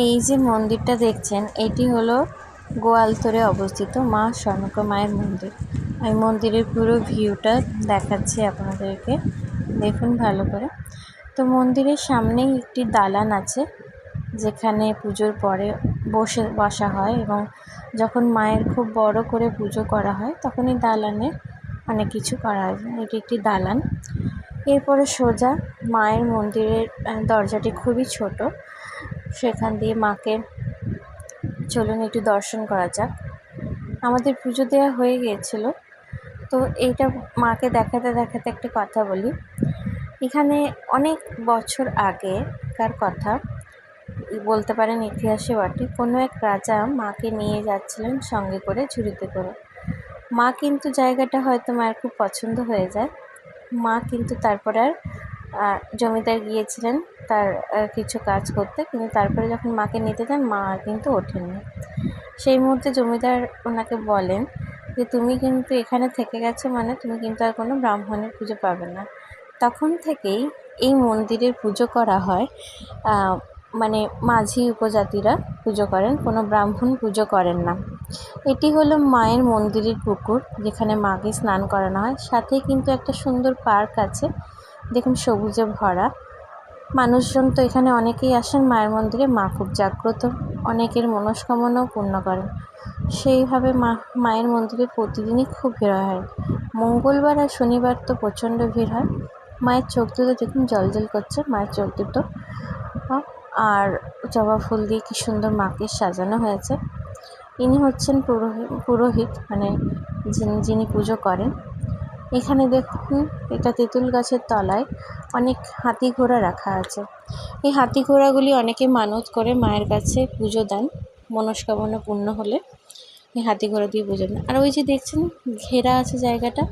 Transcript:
এই যে মন্দিরটা দেখছেন এটি হলো গোয়ালতরে অবস্থিত মা স্বর্ণকা মায়ের মন্দির। আমি মন্দিরের পুরো ভিউটা দেখাচ্ছি আপনাদেরকে, দেখুন ভালো করে। তো মন্দিরের সামনেই একটি দালান আছে যেখানে পুজোর পরে বসা হয়, এবং যখন মায়ের খুব বড় করে পুজো করা হয় তখন এই দালানে অনেক কিছু করা হয়। এটি একটি দালান। এরপরে সোজা মায়ের মন্দিরের দরজাটি খুবই ছোট, সেখান দিয়ে মাকে চলুন একটু দর্শন করা যাক। আমাদের পুজো দেওয়া হয়ে গিয়েছিল, তো এইটা মাকে দেখাতে দেখাতে একটা কথা বলি। এখানে অনেক বছর আগেকার কথা বলতে পারেন, ইতিহাসে বটে। কোনো এক রাজা মাকে নিয়ে যাচ্ছিলেন সঙ্গে করে ঝুড়িতে করে। মা কিন্তু জায়গাটা হয়তো মায়ের খুব পছন্দ হয়ে যায়। মা কিন্তু তারপর আর জমিদার গিয়েছিলেন তার কিছু কাজ করতে, কিন্তু তারপরে যখন মাকে নিতে যান মা আর কিন্তু ওঠেননি। সেই মুহূর্তে জমিদার ওনাকে বলেন যে তুমি কিন্তু এখানে থেকে গেছো, মানে তুমি কিন্তু আর কোনো ব্রাহ্মণের পুজো পাবে না। তখন থেকেই এই মন্দিরের পুজো করা হয়, মানে মাঝি উপজাতিরা পুজো করেন, কোনো ব্রাহ্মণ পুজো করেন না। এটি হলো মায়ের মন্দিরের পুকুর, যেখানে মাকে স্নান করানো হয়। সাথে কিন্তু একটা সুন্দর পার্ক আছে, দেখুন সবুজে ভরা। মানুষজন তো এখানে অনেকেই আসেন মায়ের মন্দিরে। মা খুব জাগ্রত, অনেকের মনস্কামনাও পূর্ণ করেন। সেইভাবে মায়ের মন্দিরে প্রতিদিনই খুব ভিড় হয়। মঙ্গলবার আর শনিবার তো প্রচণ্ড ভিড় হয়। মায়ের চোখ দুটো দেখুন জলজল করছে, মায়ের চোখ দুটো। আর জবা ফুল দিয়ে কী সুন্দর মাকে সাজানো হয়েছে। ইনি হচ্ছেন পুরোহিত, মানে যিনি পুজো করেন। এখানে দেখুন, এটা তেঁতুল গাছের তলায় অনেক হাতি ঘোড়া রাখা আছে। এই হাতি ঘোড়াগুলি অনেকে মানত করে মায়ের কাছে পুজো দেন, মনস্কামনা পূর্ণ হলে এই হাতি ঘোড়া দিয়ে পুজো দেন। আর ওই যে দেখছেন ঘেরা আছে জায়গাটা,